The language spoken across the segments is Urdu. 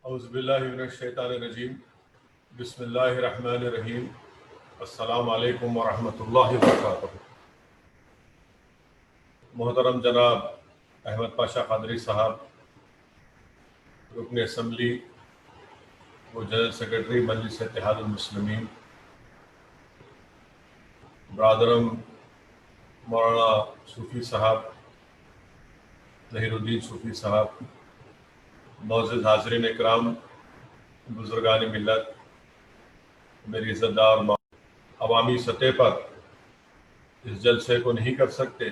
اعوذ باللہ من الشیطان الرجیم بسم اللہ الرحمن الرحیم السلام علیکم ورحمۃ اللہ وبرکاتہ۔ محترم جناب احمد پاشا قادری صاحب، رکن اسمبلی و جنرل سیکرٹری مجلس اتحاد المسلمین، برادرم مولانا صوفی صاحب، ظہیر الدین صوفی صاحب، معزز حاضرین اکرام، بزرگان ملت، میری عزت دار عوامی سطح پر اس جلسے کو نہیں کر سکتے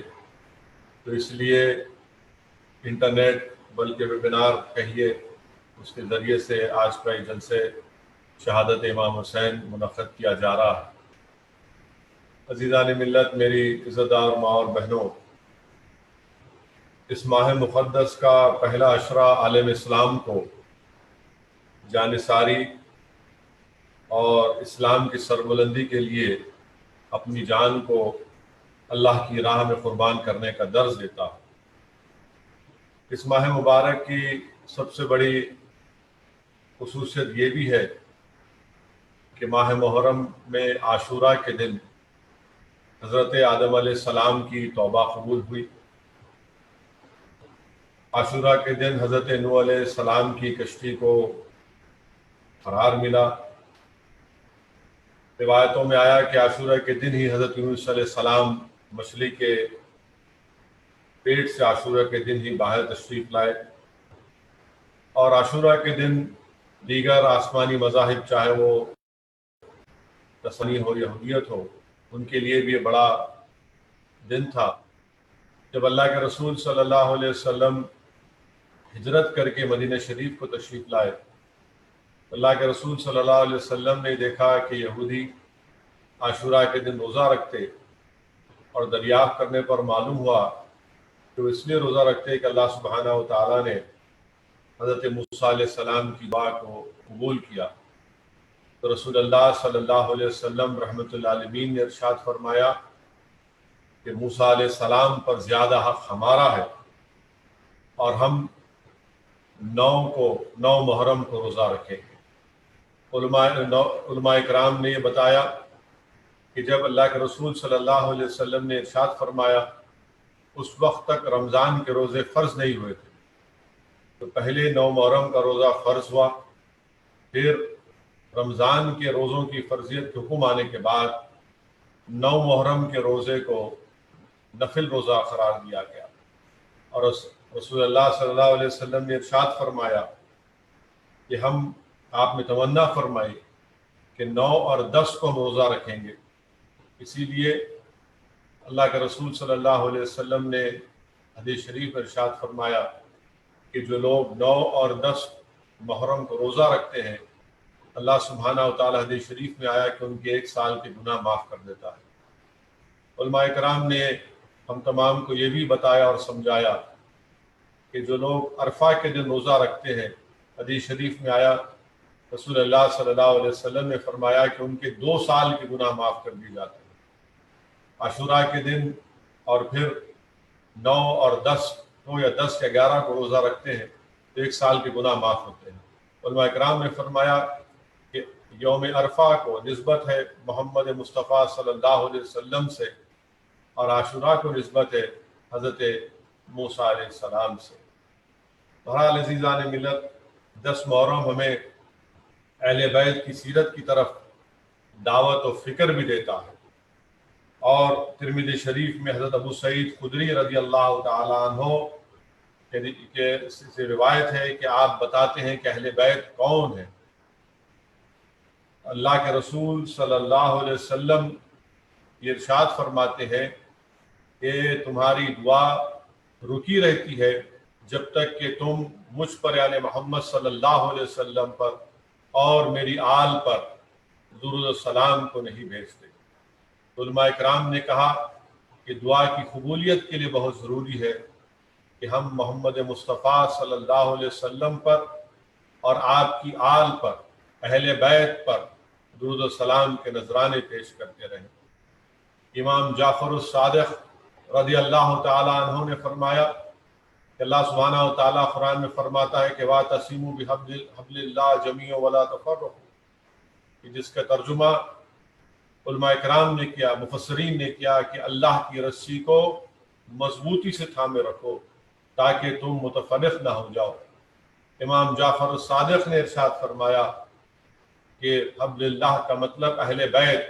تو اس لیے انٹرنیٹ بلکہ ویبینار کہیے اس کے ذریعے سے آج کا یہ جلسے شہادت امام حسین منعقد کیا جا رہا ہے۔ عزیزان ملت، میری عزت دار ماں اور بہنوں، اس ماہ مقدس کا پہلا عشرہ عالم اسلام کو جانثاری اور اسلام کی سربلندی کے لیے اپنی جان کو اللہ کی راہ میں قربان کرنے کا درس دیتا ہے۔ اس ماہ مبارک کی سب سے بڑی خصوصیت یہ بھی ہے کہ ماہ محرم میں عاشوراء کے دن حضرت آدم علیہ السلام کی توبہ قبول ہوئی۔ عاشوراء کے دن حضرت نوح علیہ السلام کی کشتی کو قرار ملا۔ روایتوں میں آیا کہ عاشوراء کے دن ہی حضرت یونس علیہ السلام مچھلی کے پیٹ سے عاشوراء کے دن ہی باہر تشریف لائے، اور عاشوراء کے دن دیگر آسمانی مذاہب چاہے وہ نصرانی ہو یا یہودیت ہو، ان کے لیے بھی یہ بڑا دن تھا۔ جب اللہ کے رسول صلی اللہ علیہ وسلم ہجرت کر کے مدینہ شریف کو تشریف لائے، اللہ کے رسول صلی اللہ علیہ وسلم نے دیکھا کہ یہودی عاشوراء کے دن روزہ رکھتے، اور دریافت کرنے پر معلوم ہوا کہ وہ اس لیے روزہ رکھتے کہ اللہ سبحانہ و تعالیٰ نے حضرت موسیٰ علیہ السلام کی دعا کو قبول کیا۔ تو رسول اللہ صلی اللہ علیہ وسلم رحمۃ اللہ علیہ نے ارشاد فرمایا کہ موسیٰ علیہ السلام پر زیادہ حق ہمارا ہے، اور ہم 9 محرم کو روزہ رکھیں گے۔ علماء اکرام نے یہ بتایا کہ جب اللہ کے رسول صلی اللہ علیہ وسلم نے ارشاد فرمایا اس وقت تک رمضان کے روزے فرض نہیں ہوئے تھے، تو پہلے 9 محرم کا روزہ فرض ہوا، پھر رمضان کے روزوں کی فرضیت کے حکم آنے کے بعد 9 محرم کے روزے کو نفل روزہ قرار دیا گیا، اور رسول اللہ صلی اللہ علیہ وسلم نے ارشاد فرمایا کہ آپ نے تمنا فرمائی کہ 9 اور 10 کو ہم روزہ رکھیں گے۔ اسی لیے اللہ کے رسول صلی اللہ علیہ وسلم نے حدیث شریف ارشاد فرمایا کہ جو لوگ 9 اور 10 محرم کو روزہ رکھتے ہیں، اللہ سبحانہ و تعالیٰ حدیث شریف میں آیا کہ ان کے 1 سال کے گناہ معاف کر دیتا ہے۔ علماء کرام نے ہم تمام کو یہ بھی بتایا اور سمجھایا کہ جو لوگ عرفہ کے دن روزہ رکھتے ہیں، حدیث شریف میں آیا رسول اللہ صلی اللہ علیہ وسلم نے فرمایا کہ ان کے 2 سال کے گناہ معاف کر دیے جاتے ہیں۔ عاشوراء کے دن اور پھر 9 اور 10 یا 10 یا 11 کو روزہ رکھتے ہیں تو 1 سال کے گناہ معاف ہوتے ہیں۔ علماء اکرام نے فرمایا کہ یوم عرفہ کو نسبت ہے محمد مصطفیٰ صلی اللہ علیہ وسلم سے، اور عاشوراء کو نسبت ہے حضرت موسیٰ علیہ السلام سے۔ بہرحال عزیزان ملت، 10 محرم ہمیں اہل بیت کی سیرت کی طرف دعوت و فکر بھی دیتا ہے، اور ترمذی شریف میں حضرت ابو سعید خدری رضی اللہ تعالیٰ عنہ کے سے روایت ہے کہ آپ بتاتے ہیں کہ اہل بیت کون ہیں۔ اللہ کے رسول صلی اللہ علیہ وسلم یہ ارشاد فرماتے ہیں کہ تمہاری دعا رکی رہتی ہے جب تک کہ تم مجھ پر یعنی محمد صلی اللہ علیہ وسلم پر اور میری آل پر درود السلام کو نہیں بھیجتے۔ علماء کرام نے کہا کہ دعا کی قبولیت کے لیے بہت ضروری ہے کہ ہم محمد مصطفیٰ صلی اللہ علیہ وسلم پر اور آپ کی آل پر، اہل بیت پر درود السلام کے نذرانے پیش کرتے رہیں۔ امام جعفر الصادق رضی اللہ تعالی عنہ نے فرمایا کہ اللہ سبحانہ و تعالیٰ قرآن میں فرماتا ہے کہ وَاعْتَصِمُوا بِحَبْلِ اللَّهِ جَمِيعًا وَلَا تَفَرَّقُوا، کہ جس کا ترجمہ علماء کرام نے کیا، مفسرین نے کیا کہ اللہ کی رسی کو مضبوطی سے تھامے رکھو تاکہ تم متفرق نہ ہو جاؤ۔ امام جعفر الصادق نے ارشاد فرمایا کہ حبل اللہ کا مطلب اہل بیت،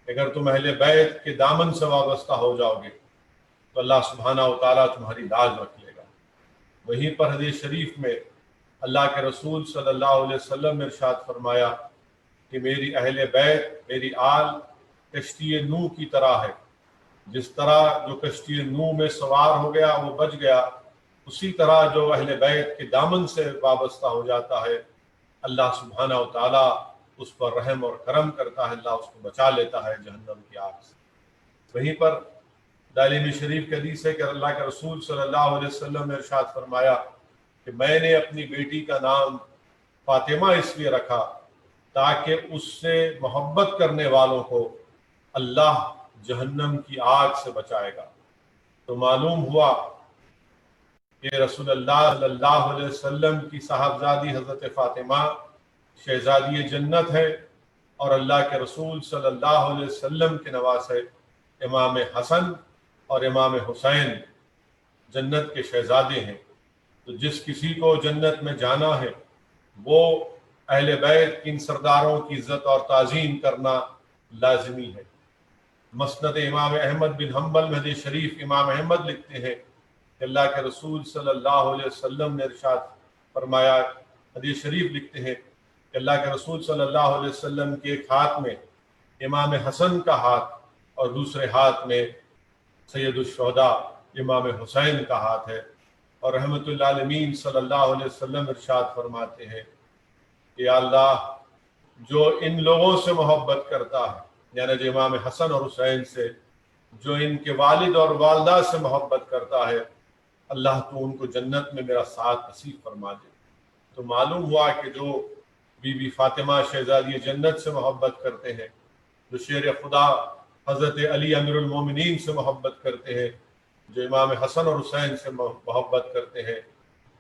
اگر تم اہل بیت کے دامن سے وابستہ ہو جاؤ گے تو اللہ سبحانہ و تعالیٰ تمہاری لاج رکھ لے گا۔ وہیں پر حدیث شریف میں اللہ کے رسول صلی اللہ علیہ وسلم نے ارشاد فرمایا کہ میری اہل بیت، میری آل کشتی نوح کی طرح ہے، جس طرح جو کشتی نوح میں سوار ہو گیا وہ بچ گیا، اسی طرح جو اہل بیت کے دامن سے وابستہ ہو جاتا ہے اللہ سبحانہ و تعالیٰ اس پر رحم اور کرم کرتا ہے، اللہ اس کو بچا لیتا ہے جہنم کی آگ سے۔ وہیں پر دارمی شریف کے حدیث ہے کہ اللہ کے رسول صلی اللہ علیہ وسلم نے ارشاد فرمایا کہ میں نے اپنی بیٹی کا نام فاطمہ اس لیے رکھا تاکہ اس سے محبت کرنے والوں کو اللہ جہنم کی آگ سے بچائے گا۔ تو معلوم ہوا کہ رسول اللہ صلی اللہ علیہ وسلم کی صاحبزادی حضرت فاطمہ شہزادی جنت ہے، اور اللہ کے رسول صلی اللہ علیہ وسلم کے نواسے امام حسن اور امام حسین جنت کے شہزادے ہیں۔ تو جس کسی کو جنت میں جانا ہے وہ اہل بیت کی ان سرداروں کی عزت اور تعظیم کرنا لازمی ہے۔ مسند امام احمد بن حنبل میں حدیث شریف امام احمد لکھتے ہیں کہ اللہ کے رسول صلی اللہ علیہ وسلم نے ارشاد فرمایا، حدیث شریف لکھتے ہیں کہ اللہ کے رسول صلی اللہ علیہ وسلم کے ایک ہاتھ میں امام حسن کا ہاتھ اور دوسرے ہاتھ میں سید الشہداء امام حسین کا ہاتھ ہے، اور رحمت اللہ عالمین صلی اللہ علیہ وسلم ارشاد فرماتے ہیں کہ یا اللہ جو ان لوگوں سے محبت کرتا ہے، یعنی جو امام حسن اور حسین سے، جو ان کے والد اور والدہ سے محبت کرتا ہے، اللہ تو ان کو جنت میں میرا ساتھ نصیب فرما دے۔ تو معلوم ہوا کہ جو بی بی فاطمہ شہزادی جنت سے محبت کرتے ہیں، جو شیر خدا حضرت علی امیر المومنین سے محبت کرتے ہیں، جو امام حسن اور حسین سے محبت کرتے ہیں،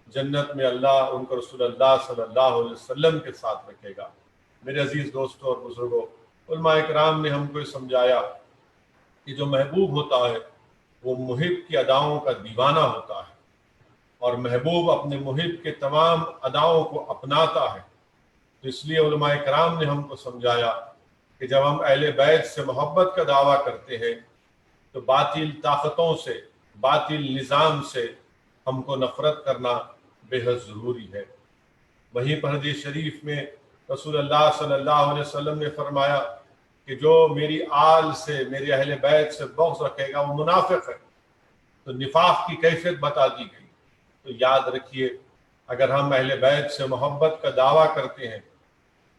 جنت میں اللہ ان کو رسول اللہ صلی اللہ علیہ وسلم کے ساتھ رکھے گا۔ میرے عزیز دوستوں اور بزرگوں، علماء کرام نے ہم کو سمجھایا کہ جو محبوب ہوتا ہے وہ محب کی اداؤں کا دیوانہ ہوتا ہے، اور محبوب اپنے محب کے تمام اداؤں کو اپناتا ہے۔ تو اس لیے علماء کرام نے ہم کو سمجھایا کہ جب ہم اہل بیت سے محبت کا دعویٰ کرتے ہیں تو باطل طاقتوں سے، باطل نظام سے ہم کو نفرت کرنا بے حد ضروری ہے۔ وہیں پر حدیث شریف میں رسول اللہ صلی اللہ علیہ وسلم نے فرمایا کہ جو میری آل سے، میری اہل بیت سے بغض رکھے گا وہ منافق ہے۔ تو نفاق کی کیفیت بتا دی گئی۔ تو یاد رکھیے، اگر ہم اہل بیت سے محبت کا دعویٰ کرتے ہیں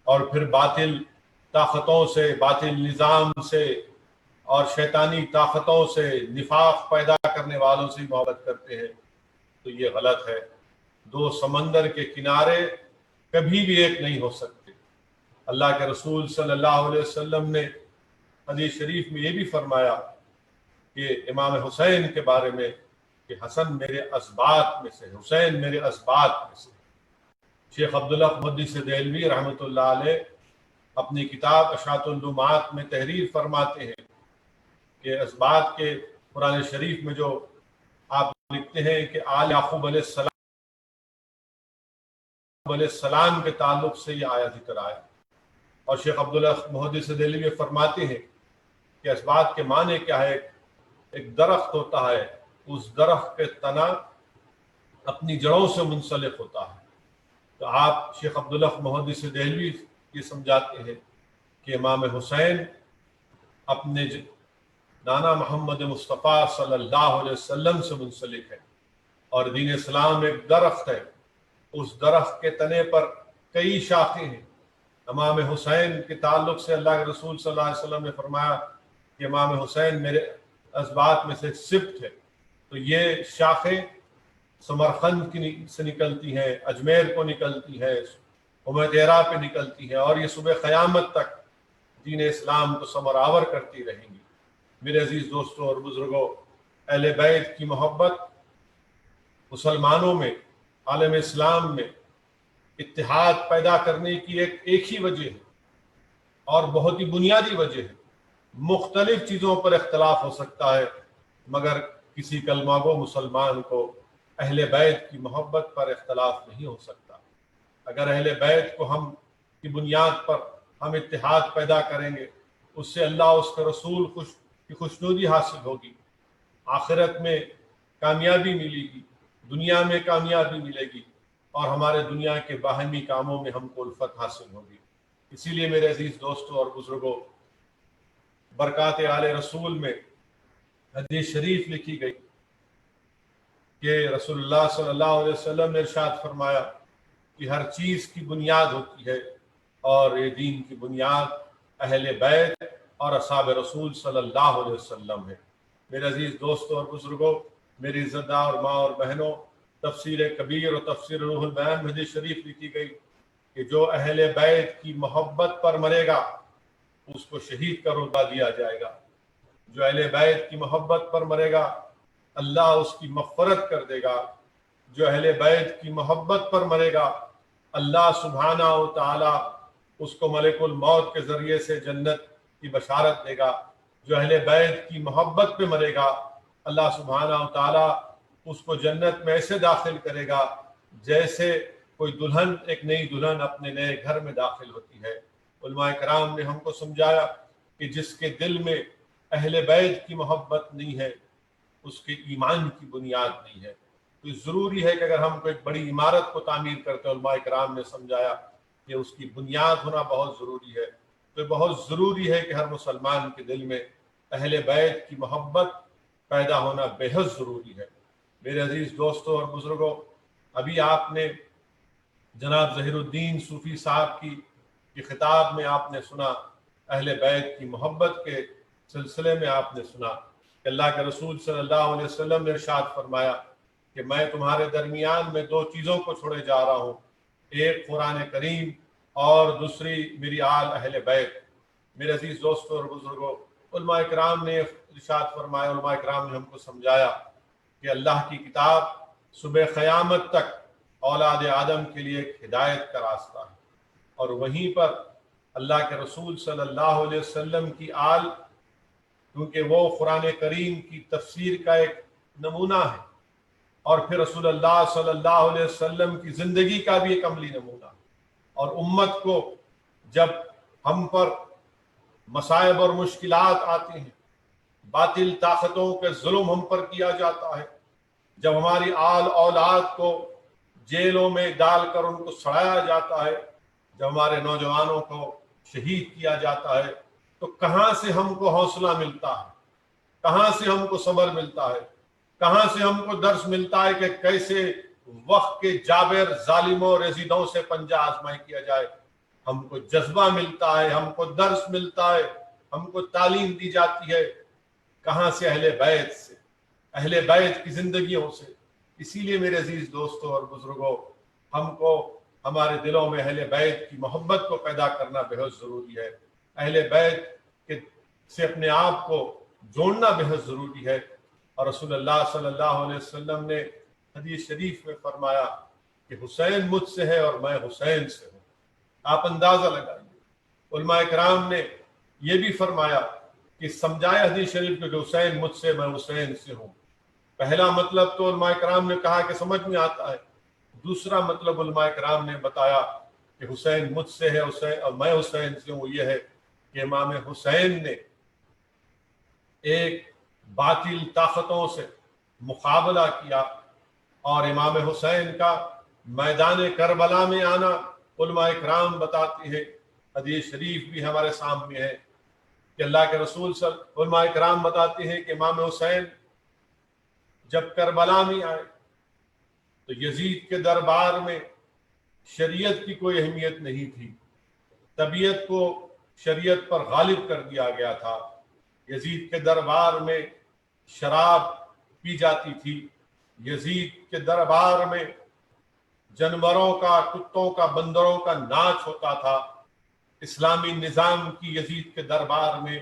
اور پھر باطل طاقتوں سے، باطل نظام سے اور شیطانی طاقتوں سے، نفاق پیدا کرنے والوں سے محبت کرتے ہیں تو یہ غلط ہے۔ دو سمندر کے کنارے کبھی بھی ایک نہیں ہو سکتے۔ اللہ کے رسول صلی اللہ علیہ وسلم نے حدیث شریف میں یہ بھی فرمایا کہ امام حسین کے بارے میں کہ حسن میرے اسباط میں سے، حسین میرے اسباط میں سے۔ شیخ عبداللہ محدث دہلوی رحمۃ اللہ علیہ اپنی کتاب اشاعت اللمعات میں تحریر فرماتے ہیں کہ اسباط کے قرآن شریف میں جو آپ لکھتے ہیں کہ آل یعقوب علیہ السلام کے تعلق سے یہ آیا ذکر آیا، اور شیخ عبداللہ محدث دہلوی فرماتے ہیں کہ اسباط کے معنی کیا ہے؟ ایک درخت ہوتا ہے، اس درخت کے تنا اپنی جڑوں سے منسلک ہوتا ہے۔ تو آپ شیخ عبداللہ محدث دہلوی یہ سمجھاتے ہیں کہ امام حسین اپنے نانا محمد مصطفیٰ صلی اللہ علیہ وسلم سے منسلک ہے، اور دین اسلام ایک درخت ہے، اس درخت کے تنے پر کئی شاخیں ہیں۔ امام حسین کے تعلق سے اللہ کے رسول صلی اللہ علیہ وسلم نے فرمایا کہ امام حسین میرے اسباط میں سے سبت ہے۔ تو یہ شاخیں سمرقند سے نکلتی ہیں، اجمیر کو نکلتی ہیں، حمیرہ پہ نکلتی ہیں، اور یہ صبح قیامت تک دین اسلام کو ثمر آور کرتی رہیں گی۔ میرے عزیز دوستوں اور بزرگوں، اہل بیت کی محبت مسلمانوں میں، عالم اسلام میں اتحاد پیدا کرنے کی ایک ہی وجہ ہے اور بہت ہی بنیادی وجہ ہے۔ مختلف چیزوں پر اختلاف ہو سکتا ہے، مگر کسی کلمہ گو مسلمان کو اہل بیت کی محبت پر اختلاف نہیں ہو سکتا۔ اگر اہل بیت کو ہم کی بنیاد پر ہم اتحاد پیدا کریں گے، اس سے اللہ اس کے رسول کی خوشنودی حاصل ہوگی، آخرت میں کامیابی ملے گی، دنیا میں کامیابی ملے گی، اور ہمارے دنیا کے باہمی کاموں میں ہم کو الفت حاصل ہوگی۔ اسی لیے میرے عزیز دوستوں اور بزرگوں، برکات آل رسول میں حدیث شریف لکھی گئی کہ رسول اللہ صلی اللہ علیہ وسلم نے ارشاد فرمایا کہ ہر چیز کی بنیاد ہوتی ہے، اور یہ دین کی بنیاد اہل بیت اور اصحاب رسول صلی اللہ علیہ وسلم ہے۔ میرے عزیز دوستوں اور بزرگوں، میری عزتدار ماں اور بہنوں، تفسیر کبیر اور تفسیر روح البیان میں حدیث شریف لکھی گئی کہ جو اہل بیت کی محبت پر مرے گا اس کو شہید کا رتبہ دیا جائے گا۔ جو اہل بیت کی محبت پر مرے گا اللہ اس کی مغفرت کر دے گا۔ جو اہل بیت کی محبت پر مرے گا اللہ سبحانہ و تعالی اس کو ملک الموت کے ذریعے سے جنت کی بشارت دے گا۔ جو اہل بیت کی محبت پہ مرے گا اللہ سبحانہ و تعالی اس کو جنت میں ایسے داخل کرے گا جیسے کوئی دلہن، ایک نئی دلہن اپنے نئے گھر میں داخل ہوتی ہے۔ علماء کرام نے ہم کو سمجھایا کہ جس کے دل میں اہل بیت کی محبت نہیں ہے اس کے ایمان کی بنیاد نہیں ہے۔ تو ضروری ہے کہ اگر ہم کو ایک بڑی عمارت کو تعمیر کرتے ہیں، علماء کرام نے سمجھایا کہ اس کی بنیاد ہونا بہت ضروری ہے۔ تو بہت ضروری ہے کہ ہر مسلمان کے دل میں اہل بیت کی محبت پیدا ہونا بے حد ضروری ہے۔ میرے عزیز دوستوں اور بزرگوں، ابھی آپ نے جناب ظہیر الدین صوفی صاحب کی خطاب میں آپ نے سنا، اہل بیت کی محبت کے سلسلے میں آپ نے سنا کہ اللہ کے رسول صلی اللہ علیہ وسلم نے ارشاد فرمایا کہ میں تمہارے درمیان میں دو چیزوں کو چھوڑے جا رہا ہوں، ایک قرآن کریم اور دوسری میری آل اہل بیت۔ میرے عزیز دوستوں اور بزرگوں، علماء کرام نے ارشاد فرمایا، علماء کرام نے ہم کو سمجھایا کہ اللہ کی کتاب صبح قیامت تک اولاد آدم کے لیے ایک ہدایت کا راستہ ہے، اور وہیں پر اللہ کے رسول صلی اللہ علیہ وسلم کی آل، کیونکہ وہ قرآن کریم کی تفسیر کا ایک نمونہ ہے، اور پھر رسول اللہ صلی اللہ علیہ وسلم کی زندگی کا بھی ایک عملی نمونہ ہے۔ اور امت کو جب ہم پر مصائب اور مشکلات آتی ہیں، باطل طاقتوں کے ظلم ہم پر کیا جاتا ہے، جب ہماری آل اولاد کو جیلوں میں ڈال کر ان کو سڑایا جاتا ہے، جب ہمارے نوجوانوں کو شہید کیا جاتا ہے، تو کہاں سے ہم کو حوصلہ ملتا ہے، کہاں سے ہم کو صبر ملتا ہے، کہاں سے ہم کو درس ملتا ہے کہ کیسے وقت کے جابر ظالموں رزیدوں سے پنجہ آزمائی کیا جائے۔ ہم کو جذبہ ملتا ہے، ہم کو درس ملتا ہے، ہم کو تعلیم دی جاتی ہے، کہاں سے؟ اہل بیت سے، اہل بیت کی زندگیوں سے۔ اسی لیے میرے عزیز دوستوں اور بزرگوں، ہم کو ہمارے دلوں میں اہل بیت کی محبت کو پیدا کرنا بہت ضروری ہے، اہل بیت سے اپنے آپ کو جوڑنا بہت ضروری ہے۔ اور رسول اللہ صلی اللہ علیہ وسلم نے حدیث شریف میں فرمایا کہ حسین مجھ سے ہے اور میں حسین سے ہوں۔ آپ اندازہ لگائیے، علماء کرام نے یہ بھی فرمایا کہ سمجھائے حدیث شریف کہ حسین مجھ سے، میں حسین سے ہوں۔ پہلا مطلب تو علماء کرام نے کہا کہ سمجھ میں آتا ہے، دوسرا مطلب علماء کرام نے بتایا کہ حسین مجھ سے ہے حسین اور میں حسین سے ہوں، یہ ہے کہ امام حسین نے ایک باطل طاقتوں سے مقابلہ کیا، اور امام حسین کا میدان کربلا میں آنا علماء کرام بتاتے ہیں، حدیث شریف بھی ہمارے سامنے ہے کہ اللہ کے رسول علماء کرام بتاتے ہیں کہ امام حسین جب کربلا میں آئے تو یزید کے دربار میں شریعت کی کوئی اہمیت نہیں تھی، طبیعت کو شریعت پر غالب کر دیا گیا تھا۔ یزید کے دربار میں شراب پی جاتی تھی، یزید کے دربار میں جانوروں کا، کتوں کا، بندروں کا ناچ ہوتا تھا۔ اسلامی نظام کی یزید کے دربار میں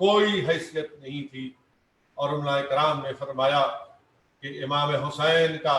کوئی حیثیت نہیں تھی، اور علماء کرام نے فرمایا کہ امام حسین کا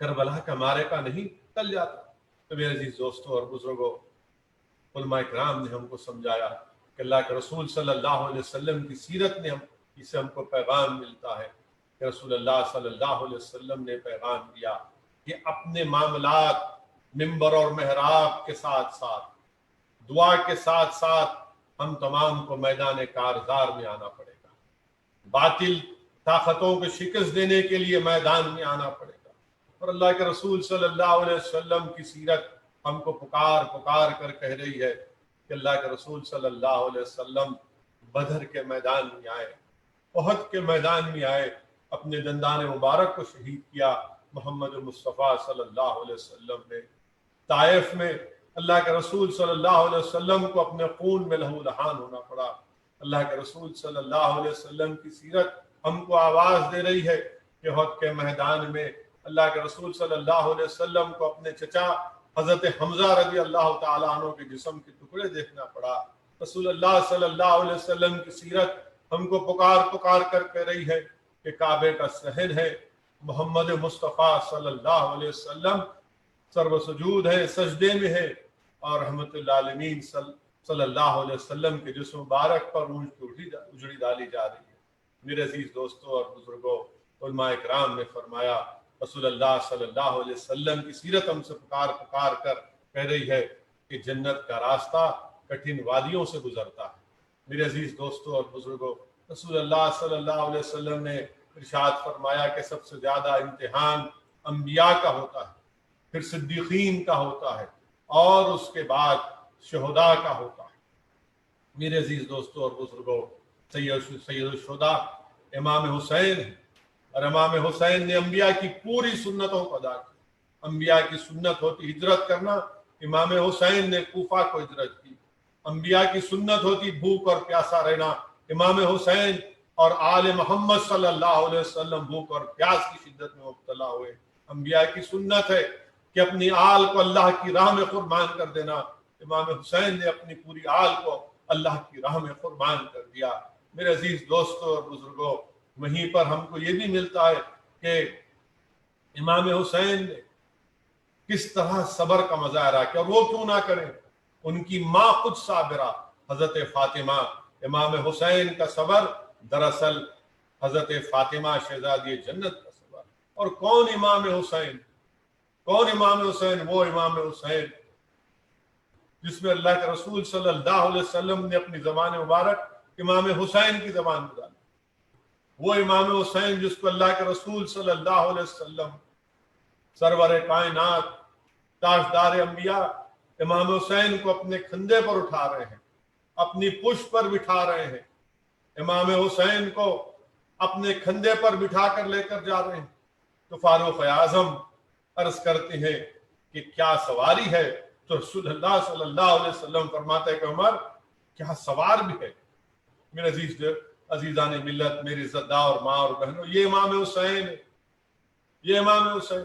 کربلا کا معرکہ نہیں ٹل جاتا۔ تو میرے عزیز دوستوں اور بزرگوں، علماء کرام نے ہم کو سمجھایا کہ اللہ کے رسول صلی اللہ علیہ وسلم کی سیرت نے اسے ہم کو پیغام ملتا ہے کہ رسول اللہ صلی اللہ علیہ وسلم نے پیغام دیا کہ اپنے معاملات منبر اور محراب کے ساتھ ساتھ دعا کے ساتھ ساتھ ہم تمام کو میدان کارزار میں آنا پڑے گا، باطل طاقتوں کو شکست دینے کے لیے میدان میں آنا پڑے گا۔ اور اللہ کے رسول صلی اللہ علیہ وسلم کی سیرت ہم کو پکار پکار کر کہہ رہی ہے کہ اللہ کے رسول صلی اللہ علیہ وسلم بدر کے میدان میں آئے، احد کے میدان میں آئے، اپنے دندان مبارک کو شہید کیا محمد مصطفیٰ صلی اللہ علیہ وسلم نے۔ طائف میں اللہ کے رسول صلی اللہ علیہ وسلم کو اپنے خون میں لہو لہان ہونا پڑا۔ اللہ کے رسول صلی اللہ علیہ وسلم کی سیرت ہم کو آواز دے رہی ہے کہ احد کے میدان میں اللہ کے رسول صلی اللہ علیہ وسلم کو اپنے چچا حضرت حمزہ رضی اللہ تعالیٰ عنہ کے جسم کے ٹکڑے دیکھنا پڑا۔ رسول اللہ صلی اللہ علیہ وسلم کی سیرت ہم کو پکار پکار کر کہہ رہی ہے کہ کعبے کا صحن ہے، محمد مصطفیٰ صلی اللہ علیہ وسلم سرو سجود ہے، سجدے میں ہے، اور رحمت للعالمین صلی اللہ علیہ وسلم کے جسم مبارک پر اجڑی ڈالی جا رہی ہے۔ میرے عزیز دوستوں اور بزرگوں، علماء کرام نے فرمایا رسول اللہ صلی اللہ علیہ وسلم کی سیرت ہم سے پکار پکار کر کہہ رہی ہے کہ جنت کا راستہ کٹھن وادیوں سے گزرتا ہے۔ میرے عزیز دوستوں اور بزرگوں، رسول اللہ صلی اللہ علیہ وسلم نے ارشاد فرمایا کہ سب سے زیادہ امتحان انبیاء کا ہوتا ہے، پھر صدیقین کا ہوتا ہے، اور اس کے بعد شہداء کا ہوتا ہے۔ میرے عزیز دوستوں اور بزرگوں، سید الشہداء امام حسین ہے، اور امام حسین نے انبیاء کی پوری سنتوں کو ادا کی۔ انبیاء کی سنت ہوتی ہجرت کرنا، امام حسین نے کوفہ کو ہجرت کی۔ انبیاء کی سنت ہوتی بھوک اور پیاسا رہنا، امام حسین اور آل محمد صلی اللہ علیہ وسلم بھوک اور پیاس کی شدت میں مبتلا ہوئے۔ انبیاء کی سنت ہے کہ اپنی آل کو اللہ کی راہ میں قربان کر دینا، امام حسین نے اپنی پوری آل کو اللہ کی راہ میں قربان کر دیا۔ میرے عزیز دوستوں اور بزرگوں، وہیں پر ہم کو یہ بھی ملتا ہے کہ امام حسین نے کس طرح صبر کا مظاہرہ کیا، اور وہ کیوں نہ کریں، ان کی ماں خود صابرہ حضرت فاطمہ۔ امام حسین کا صبر دراصل حضرت فاطمہ شہزادی جنت کا صبر۔ اور کون امام حسین؟ کون امام حسین؟ وہ امام حسین جس میں اللہ کے رسول صلی اللہ علیہ وسلم نے اپنی زبان مبارک امام حسین کی زبان میں ڈالی۔ وہ امام حسین جس کو اللہ کے رسول صلی اللہ علیہ وسلم سرور کائنات تاجدار انبیاء امام حسین کو اپنے کندھے پر اٹھا رہے ہیں، اپنی پشت پر بٹھا رہے ہیں، امام حسین کو اپنے کندھے پر بٹھا کر لے کر جا رہے ہیں۔ تو فاروق اعظم عرض کرتے ہیں کہ کیا سواری ہے؟ تو رسول اللہ صلی اللہ علیہ وسلم فرماتے ہیں کہ عمر کیا سوار بھی ہے۔ میرے عزیزان ملت، میری عزتدار اور ماں اور بہنوں، یہ امام حسین ہے، یہ امام حسین۔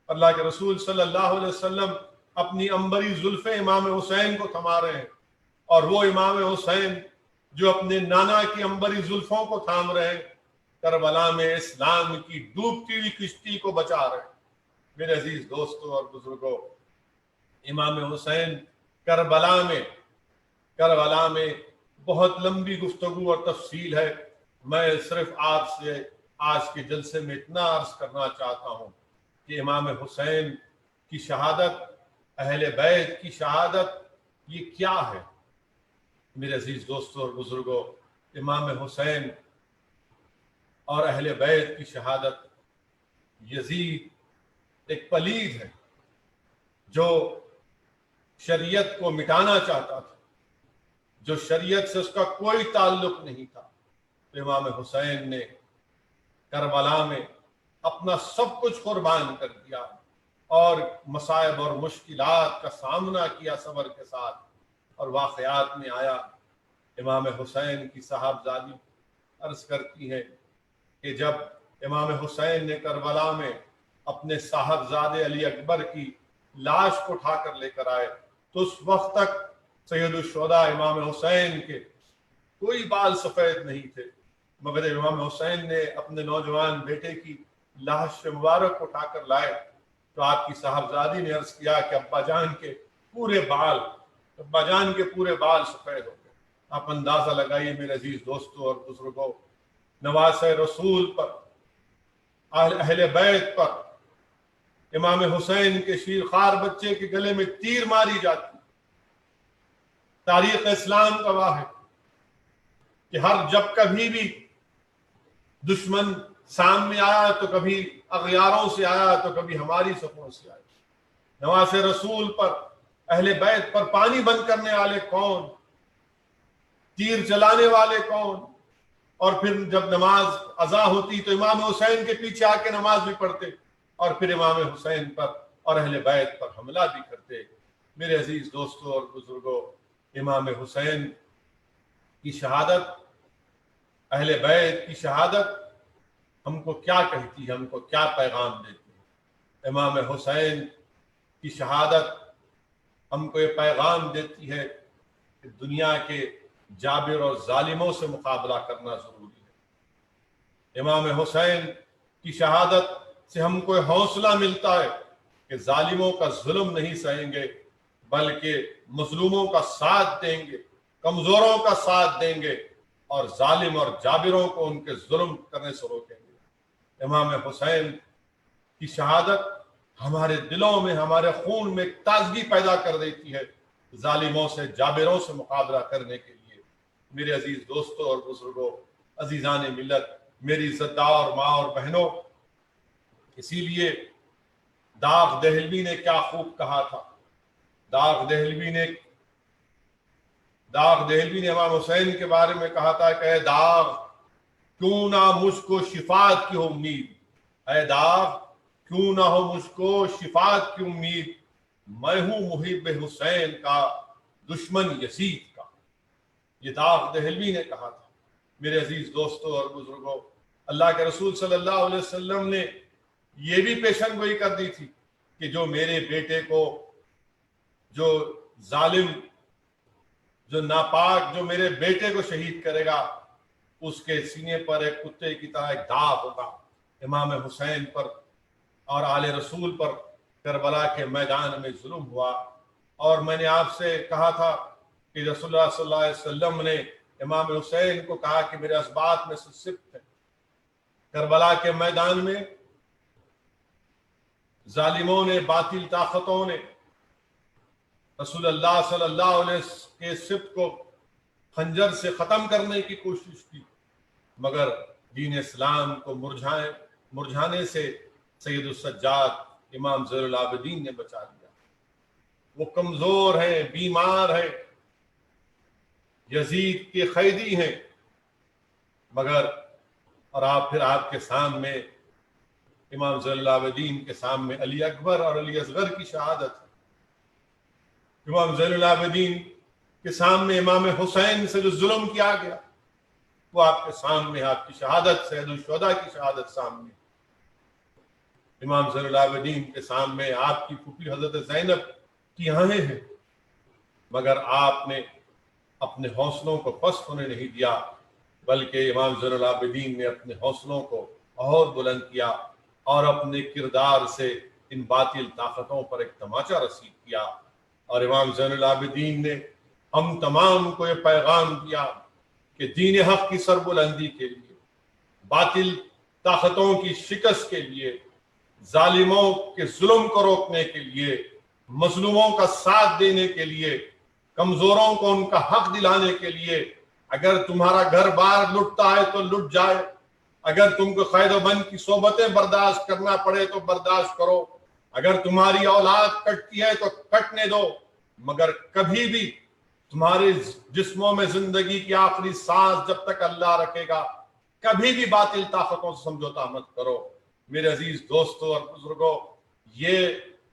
اللہ کے رسول صلی اللہ علیہ وسلم اپنی عنبری زلفیں امام حسین کو تھما رہے ہیں، اور وہ امام حسین جو اپنے نانا کی عنبری زلفوں کو تھام رہے ہیں، کربلا میں اسلام کی ڈوبتی ہوئی کشتی کو بچا رہے ہیں۔ میرے عزیز دوستوں اور بزرگوں، امام حسین کربلا میں بہت لمبی گفتگو اور تفصیل ہے۔ میں صرف آپ سے آج کے جلسے میں اتنا عرض کرنا چاہتا ہوں کہ امام حسین کی شہادت، اہل بیت کی شہادت، یہ کیا ہے؟ میرے عزیز دوستوں اور بزرگوں، امام حسین اور اہل بیت کی شہادت، یزید ایک پلید ہے جو شریعت کو مٹانا چاہتا تھا، جو شریعت سے اس کا کوئی تعلق نہیں تھا۔ تو امام حسین نے کربلا میں اپنا سب کچھ قربان کر دیا، اور مصائب اور مشکلات کا سامنا کیا صبر کے ساتھ۔ اور واقعات میں آیا، امام حسین کی صاحبزادی عرض کرتی ہے کہ جب امام حسین نے کربلا میں اپنے صاحبزادے علی اکبر کی لاش کو اٹھا کر لے کر آئے، تو اس وقت تک سید الشہداء امام حسین کے کوئی بال سفید نہیں تھے، مگر امام حسین نے اپنے نوجوان بیٹے کی لاش مبارک کو اٹھا کر لائے تو آپ کی صاحبزادی نے عرض کیا کہ ابا جان کے پورے بال سفید ہو گئے۔ آپ اندازہ لگائیے میرے عزیز دوستوں اور بزرگوں، نواسہ رسول پر، اہل بیت پر، امام حسین کے شیرخوار بچے کے گلے میں تیر ماری جاتی۔ تاریخ اسلام گواہ ہے کہ جب کبھی بھی دشمن سامنے آیا تو کبھی اغیاروں سے آیا تو کبھی ہماری صفوں سے آیا۔ نواسہ رسول پر، اہل بیت پر پانی بند کرنے والے کون، تیر چلانے والے کون، اور پھر جب نماز اذا ہوتی تو امام حسین کے پیچھے آ کے نماز بھی پڑھتے اور پھر امام حسین پر اور اہل بیت پر حملہ بھی کرتے۔ میرے عزیز دوستوں اور بزرگوں، امام حسین کی شہادت، اہل بیت کی شہادت ہم کو کیا کہتی ہے، ہم کو کیا پیغام دیتی ہے؟ امام حسین کی شہادت ہم کو یہ پیغام دیتی ہے کہ دنیا کے جابر اور ظالموں سے مقابلہ کرنا ضروری ہے۔ امام حسین کی شہادت سے ہم کو حوصلہ ملتا ہے کہ ظالموں کا ظلم نہیں سہیں گے بلکہ مظلوموں کا ساتھ دیں گے، کمزوروں کا ساتھ دیں گے اور ظالم اور جابروں کو ان کے ظلم کرنے سے روکیں گے۔ امام حسین کی شہادت ہمارے دلوں میں، ہمارے خون میں ایک تازگی پیدا کر دیتی ہے ظالموں سے، جابروں سے مقابلہ کرنے کے لیے۔ میرے عزیز دوستوں اور بزرگوں، عزیزان ملت، میری عزت دار ماں اور بہنوں، اسی لیے داغ دہلوی نے کیا خوب کہا تھا۔ داغ دہلوی نے امام حسین کے بارے میں کہا تھا کہ اے داغ، کیوں نہ مجھ کو شفاعت کی امید، اے داغ کیوں نہ ہو مجھ کو شفاعت کی امید، میں ہوں محب حسین کا، دشمن یزید کا۔ یہ داغ دہلوی نے کہا تھا۔ میرے عزیز دوستوں اور بزرگوں، اللہ کے رسول صلی اللہ علیہ وسلم نے یہ بھی پیشن گوئی کر دی تھی کہ جو میرے بیٹے کو، جو ظالم، جو ناپاک، جو میرے بیٹے کو شہید کرے گا، اس کے سینے پر ایک کتے کی طرح ایک داغ ہوگا۔ امام حسین پر اور آل رسول پر کربلا کے میدان میں ظلم ہوا، اور میں نے آپ سے کہا تھا کہ رسول اللہ صلی اللہ علیہ وسلم نے امام حسین کو کہا کہ میرے اسباط میں سے صفت ہے۔ کربلا کے میدان میں ظالموں نے، باطل طاقتوں نے رسول اللہ صلی اللہ علیہ وسلم کے صفت کو خنجر سے ختم کرنے کی کوشش کی، مگر دین اسلام کو مرجھانے سے سید السجاد امام زین العابدین نے بچا لیا۔ وہ کمزور ہیں، بیمار ہیں، یزید کے قیدی ہیں، مگر اور پھر آپ کے سامنے امام زین العابدین کے سامنے علی اکبر اور علی اصغر کی شہادت ہے۔ امام زین العابدین کے سامنے امام حسین سے جو ظلم کیا گیا وہ آپ کے سامنے، آپ کی شہادت، سید الشہداء کی شہادت سامنے۔ امام زین العابدین کے سامنے آپ کی پھوپھی حضرت زینب کی آہیں ہیں، مگر آپ نے اپنے حوصلوں کو پست ہونے نہیں دیا، بلکہ امام زین العابدین نے اپنے حوصلوں کو اور بلند کیا اور اپنے کردار سے ان باطل طاقتوں پر ایک تماچا رسید کیا۔ اور امام زین العابدین نے ہم تمام کو یہ پیغام دیا کہ دین حق کی سربلندی کے لیے، باطل طاقتوں کی شکست کے لیے، ظالموں کے ظلم کو روکنے کے لیے، مظلوموں کا ساتھ دینے کے لیے، کمزوروں کو ان کا حق دلانے کے لیے، اگر تمہارا گھر بار لٹتا ہے تو لٹ جائے، اگر تم کو قید و بند کی صحبتیں برداشت کرنا پڑے تو برداشت کرو، اگر تمہاری اولاد کٹتی ہے تو کٹنے دو، مگر کبھی بھی تمہارے جسموں میں زندگی کی آخری سانس جب تک اللہ رکھے گا، کبھی بھی باطل طاقتوں سے سمجھوتا مت کرو۔ میرے عزیز دوستوں اور بزرگوں، یہ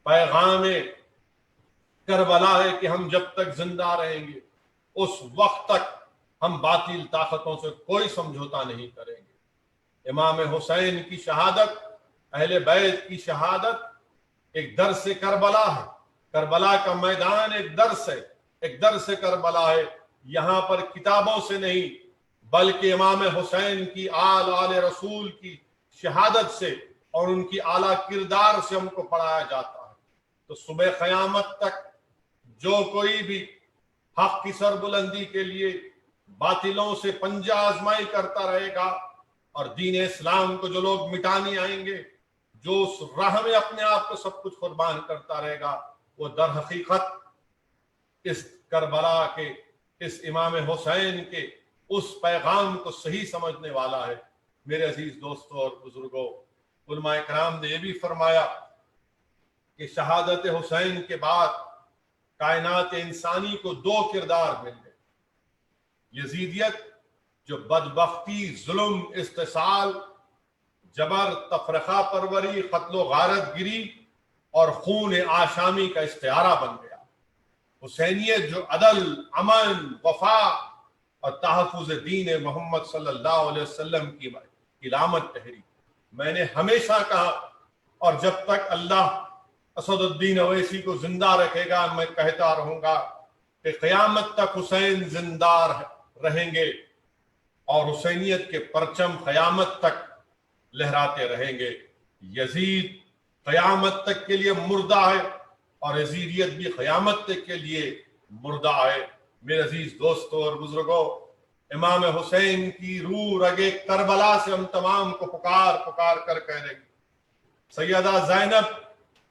پیغام کربلا ہے کہ ہم جب تک زندہ رہیں گے اس وقت تک ہم باطل طاقتوں سے کوئی سمجھوتا نہیں کریں گے۔ امام حسین کی شہادت، اہل بیت کی شہادت ایک درس کربلا ہے۔ کربلا کا میدان ایک درس ہے، ایک درس کربلا ہے۔ یہاں پر کتابوں سے نہیں بلکہ امام حسین کی آل رسول کی شہادت سے اور ان کی اعلیٰ کردار سے ہم کو پڑھایا جاتا ہے، تو صبح قیامت تک جو کوئی بھی حق کی سربلندی کے لیے باطلوں سے پنجہ آزمائی کرتا رہے گا، اور دین اسلام کو جو لوگ مٹانے آئیں گے، جو اس راہ میں اپنے آپ کو سب کچھ قربان کرتا رہے گا، وہ در حقیقت اس کربلا کے، اس امام حسین کے اس پیغام کو صحیح سمجھنے والا ہے۔ میرے عزیز دوستوں اور بزرگوں، علماء کرام نے یہ بھی فرمایا کہ شہادت حسین کے بعد کائنات انسانی کو دو کردار مل گئے: یزیدیت جو بدبختی، ظلم، استحصال، جبر، تفرقہ پروری، قتل و غارت گری اور خون آشامی کا استعارہ بن گیا، حسینیت جو عدل، امن، وفا اور تحفظ دین محمد صلی اللہ علیہ وسلم کی علامت ٹھہری۔ میں نے ہمیشہ کہا، اور جب تک اللہ اسد الدین اویسی کو زندہ رکھے گا میں کہتا رہوں گا کہ قیامت تک حسین زندہ رہیں گے اور حسینیت کے پرچم قیامت تک لہراتے رہیں گے۔ یزید قیامت تک کے لیے مردہ ہے اور یزیدیت بھی قیامت تک کے لیے مردہ ہے۔ میرے عزیز دوستوں اور بزرگوں، امام حسین کی روح رگے کربلا سے ہم تمام کو پکار پکار کر کہہ رہے ہیں۔ سیدہ زینب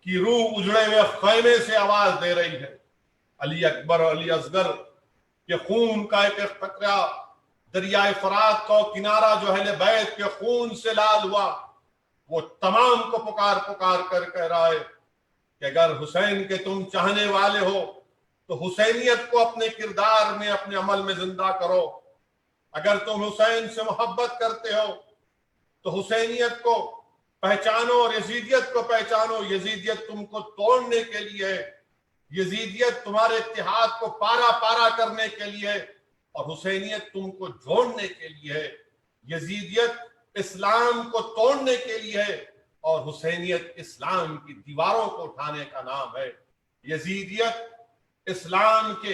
کی روح اجڑے ہوئے خیمے سے آواز دے رہی ہے، علی اکبر اور علی اصغر کے خون کا ایک ایک قطرہ دریائے فرات کا کنارہ جو اہل بیت کے خون سے لال ہوا، وہ تمام کو پکار پکار کر کہہ رہا ہے کہ اگر حسین کے تم چاہنے والے ہو تو حسینیت کو اپنے کردار میں، اپنے عمل میں زندہ کرو۔ اگر تم حسین سے محبت کرتے ہو تو حسینیت کو پہچانو اور یزیدیت کو پہچانو۔ یزیدیت تم کو توڑنے کے لیے ہے، یزیدیت تمہارے اتحاد کو پارا پارا کرنے کے لیے ہے، اور حسینیت تم کو جوڑنے کے لیے ہے۔ یزیدیت اسلام کو توڑنے کے لیے ہے اور حسینیت اسلام کی دیواروں کو اٹھانے کا نام ہے۔ یزیدیت اسلام کے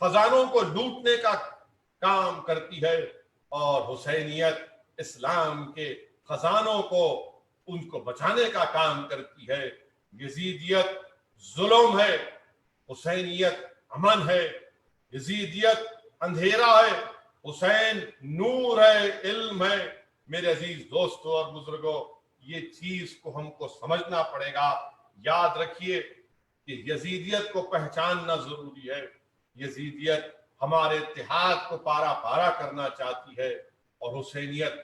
خزانوں کو لوٹنے کا کام کرتی ہے اور حسینیت اسلام کے خزانوں کو، ان کو بچانے کا کام کرتی ہے۔ یزیدیت ظلم ہے، حسینیت امن ہے۔ یزیدیت اندھیرا ہے، حسین نور ہے، علم ہے۔ میرے عزیز دوستوں اور بزرگوں، یہ چیز کو ہم کو سمجھنا پڑے گا۔ یاد رکھیے کہ یزیدیت کو پہچاننا ضروری ہے۔ یزیدیت ہمارے اتحاد کو پارا پارا کرنا چاہتی ہے اور حسینیت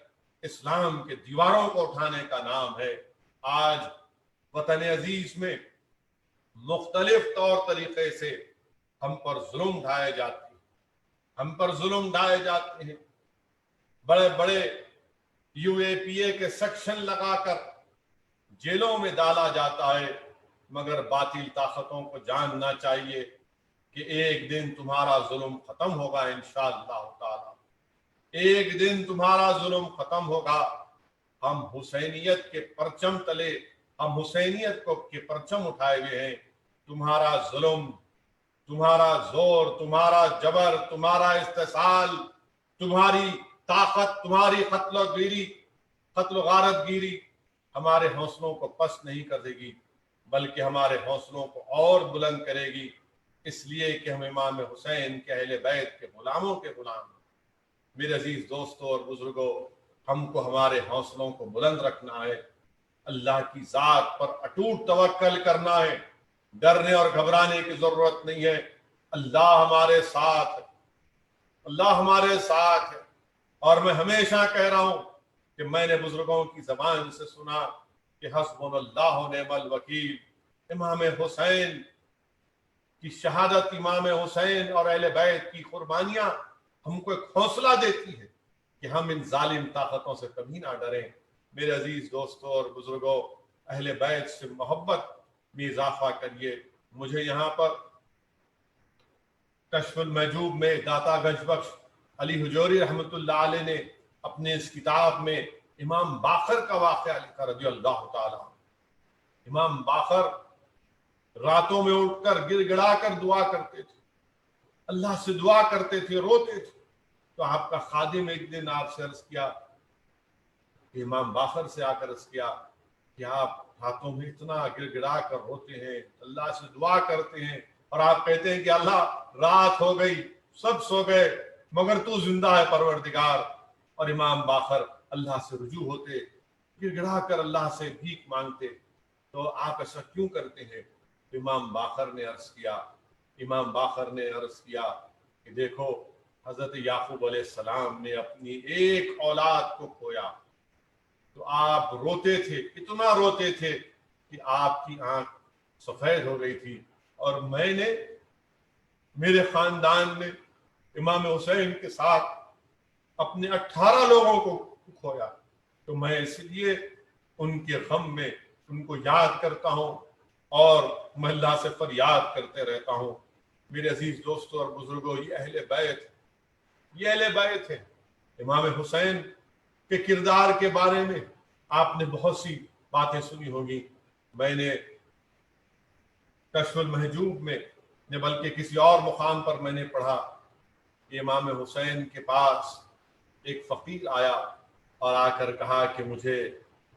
اسلام کے دیواروں کو اٹھانے کا نام ہے۔ آج وطن عزیز میں مختلف طور طریقے سے ہم پر ظلم ڈھائے جاتے ہیں، ہم پر ظلم ڈھائے جاتے ہیں۔ بڑے بڑے یو اے پی اے کے سیکشن لگا کر جیلوں میں ڈالا جاتا ہے، مگر باطل طاقتوں کو جاننا چاہیے کہ ایک دن تمہارا ظلم ختم ہوگا انشاءاللہ تعالی، ایک دن تمہارا ظلم ختم ہوگا۔ ہم حسینیت کے پرچم تلے، ہم حسینیت کو کے پرچم اٹھائے ہوئے ہیں۔ تمہارا ظلم، تمہارا زور، تمہارا جبر، تمہارا استحصال، تمہاری طاقت، تمہاری قتل و غارت گیری ہمارے حوصلوں کو پست نہیں کر دے گی، بلکہ ہمارے حوصلوں کو اور بلند کرے گی، اس لیے کہ ہم امام حسین کے اہل بیت کے غلاموں کے غلام ہیں۔ میرے عزیز دوستوں اور بزرگوں، ہم کو ہمارے حوصلوں کو بلند رکھنا ہے، اللہ کی ذات پر اٹوٹ توکل کرنا ہے، ڈرنے اور گھبرانے کی ضرورت نہیں ہے۔ اللہ ہمارے ساتھ ہے، اللہ ہمارے ساتھ ہے۔ اور میں ہمیشہ کہہ رہا ہوں کہ میں نے بزرگوں کی زبان سے سنا کہ حسبنا اللہ و نعم الوکیل۔ امام حسین کی شہادت، امام حسین اور اہل بیت کی قربانیاں ہم کو ایک حوصلہ دیتی ہے کہ ہم ان ظالم طاقتوں سے کبھی نہ ڈریں۔ میرے عزیز دوستوں اور بزرگوں، اہل بیت سے محبت میں اضافہ کریے۔ مجھے یہاں پر کشف المحجوب میں داتا گنج بخش علی حجوری رحمۃ اللہ علیہ نے اپنے اس کتاب میں امام باقر کا واقعہ لکھا رضی اللہ تعالیٰ۔ امام باقر راتوں میں اٹھ کر گر گڑا کر دعا کرتے تھے، اللہ سے دعا کرتے تھے، روتے تھے۔ تو آپ کا خادم ایک دن آپ سے عرض کیا، امام باقر سے آ کر عرض کیا کہ آپ راتوں میں اتنا گر گڑا کر روتے ہیں، اللہ سے دعا کرتے ہیں، اور آپ کہتے ہیں کہ اللہ رات ہو گئی، سب سو گئے، مگر تو زندہ ہے پروردگار. اور امام باقر اللہ سے رجوع ہوتے، گر گڑا کر اللہ سے بھیک مانگتے. تو آپ ایسا کیوں کرتے ہیں؟ امام باقر نے عرض کیا کہ دیکھو، حضرت یعقوب علیہ السلام نے اپنی ایک اولاد کو کھویا تو آپ روتے تھے، اتنا روتے تھے کہ آپ کی آنکھ سفید ہو گئی تھی. اور میرے خاندان نے امام حسین کے ساتھ اپنے 18 لوگوں کو کھویا، تو میں اس لیے ان کے غم میں ان کو یاد کرتا ہوں اور میں اللہ سے فریاد کرتے رہتا ہوں. میرے عزیز دوستوں اور بزرگوں، یہ اہل بیت ہے. امام حسین کے کردار کے بارے میں آپ نے بہت سی باتیں سنی ہوگی. میں نے کشف المحجوب میں نے بلکہ کسی اور مقام پر میں نے پڑھا کہ امام حسین کے پاس ایک فقیر آیا اور آ کر کہا کہ مجھے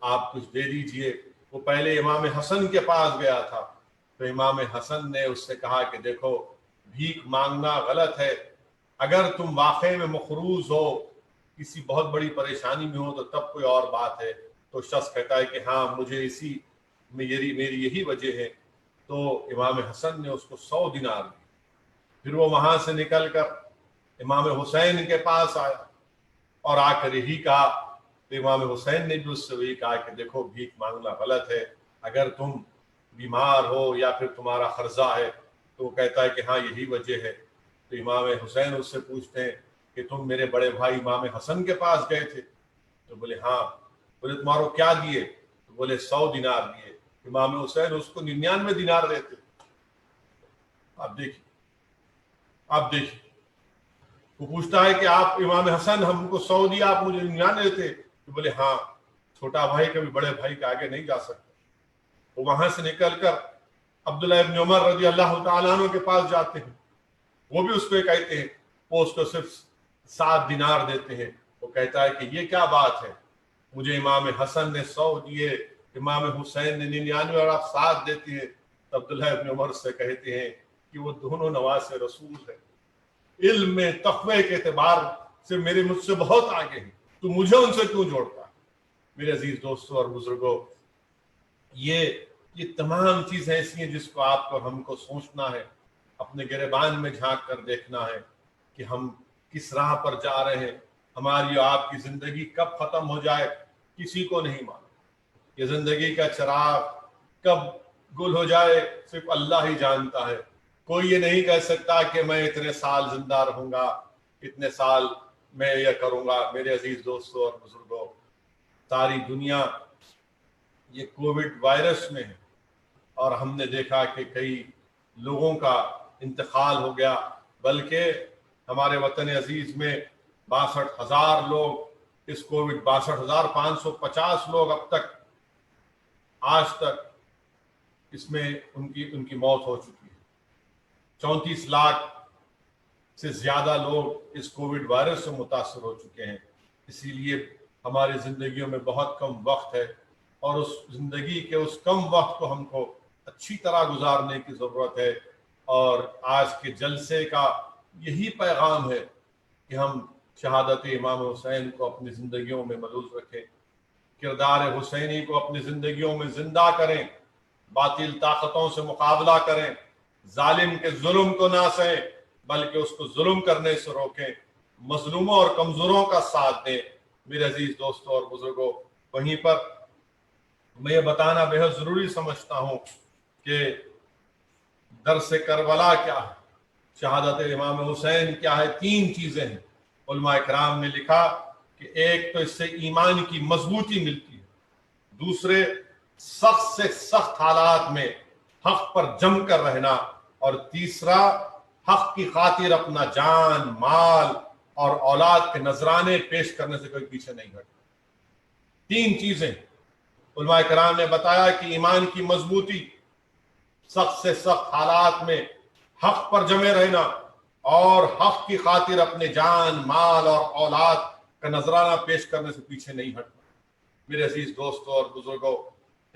آپ کچھ دے دیجئے. وہ پہلے امام حسن کے پاس گیا تھا، تو امام حسن نے اس سے کہا کہ دیکھو، بھیک مانگنا غلط ہے، اگر تم واقعے میں مقروض ہو، کسی بہت بڑی پریشانی میں ہو تو تب کوئی اور بات ہے. تو شخص کہتا ہے کہ ہاں، مجھے اسی میری یہی وجہ ہے. تو امام حسن نے اس کو 100 دینار دی. پھر وہ وہاں سے نکل کر امام حسین کے پاس آیا اور آ کر یہی کہا. تو امام حسین نے بھی اس سے وہی کہا کہ دیکھو، بھیک مانگنا غلط ہے، اگر تم بیمار ہو یا پھر تمہارا قرضہ ہے. تو وہ کہتا ہے کہ ہاں، یہی وجہ ہے. تو امام حسین اس سے پوچھتے ہیں کہ تم میرے بڑے بھائی امام حسن کے پاس گئے تھے؟ تو بولے ہاں. بولے تمہارو کیا دیے؟ تو بولے 100 دینار دیے. امام حسین اس کو 99 دینار دیتے. آپ دیکھیے وہ پوچھتا ہے کہ آپ امام حسن، ہم کو 100 دیا، آپ مجھے 99 دیتے؟ تو بولے ہاں، چھوٹا بھائی کبھی بڑے بھائی کے آگے نہیں جا سکتا. وہ وہاں سے نکل کر عبداللہ ابن عمر رضی اللہ تعالیٰ عنہ کے پاس جاتے ہیں. وہ بھی اس کو کہتے ہیں، وہ اس کو صرف 7 دینار دیتے ہیں. وہ کہتا ہے کہ یہ کیا بات ہے، مجھے امام حسن نے 100 دیے، امام حسین نے 99 اور آپ 7 دیتے ہیں. تو عبداللہ ابن عمر سے کہتے ہیں کہ وہ دونوں نواز رسول ہیں، علم میں تقوی کے اعتبار سے مجھ سے بہت آگے ہیں، تو مجھے ان سے کیوں جوڑتا ہے؟ میرے عزیز دوستوں اور بزرگوں، یہ تمام چیزیں ایسی ہیں جس کو آپ کو ہم کو سوچنا ہے، اپنے گریبان میں جھانک کر دیکھنا ہے کہ ہم کس راہ پر جا رہے ہیں. ہماری اور آپ کی زندگی کب ختم ہو جائے کسی کو نہیں معلوم. یہ زندگی کا چراغ کب گل ہو جائے صرف اللہ ہی جانتا ہے. کوئی یہ نہیں کہہ سکتا کہ میں اتنے سال زندہ رہوں گا، اتنے سال میں یہ کروں گا. میرے عزیز دوستوں اور بزرگوں، ساری دنیا یہ کووڈ وائرس میں ہے، اور ہم نے دیکھا کہ کئی لوگوں کا انتقال ہو گیا. بلکہ ہمارے وطن عزیز میں 62,000 لوگ اس کووڈ 62,550 لوگ اب تک آج تک اس میں ان کی موت ہو چکی ہے. 34 لاکھ سے زیادہ لوگ اس کووڈ وائرس سے متاثر ہو چکے ہیں. اسی لیے ہماری زندگیوں میں بہت کم وقت ہے، اور اس زندگی کے اس کم وقت کو ہم کو اچھی طرح گزارنے کی ضرورت ہے. اور آج کے جلسے کا یہی پیغام ہے کہ ہم شہادت امام حسین کو اپنی زندگیوں میں ملحوظ رکھیں، کردار حسینی کو اپنی زندگیوں میں زندہ کریں، باطل طاقتوں سے مقابلہ کریں، ظالم کے ظلم کو نہ سہیں بلکہ اس کو ظلم کرنے سے روکیں، مظلوموں اور کمزوروں کا ساتھ دیں. میرے عزیز دوستوں اور بزرگوں، وہیں پر میں یہ بتانا بہت ضروری سمجھتا ہوں کہ درس کربلا کیا ہے، شہادت امام حسین کیا ہے. 3 چیزیں ہیں. علماء کرام نے لکھا کہ ایک تو اس سے ایمان کی مضبوطی ملتی ہے، دوسرے سخت سے سخت حالات میں حق پر جم کر رہنا، اور تیسرا حق کی خاطر اپنا جان، مال اور اولاد کے نذرانے پیش کرنے سے کوئی پیچھے نہیں ہٹتا. 3 چیزیں علماء کرام نے بتایا کہ ایمان کی مضبوطی، سخت سے سخت حالات میں حق پر جمے رہنا، اور حق کی خاطر اپنے جان، مال اور اولاد کا نذرانہ پیش کرنے سے پیچھے نہیں ہٹنا. میرے عزیز دوستوں اور بزرگوں،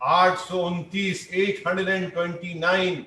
829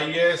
IAS,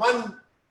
1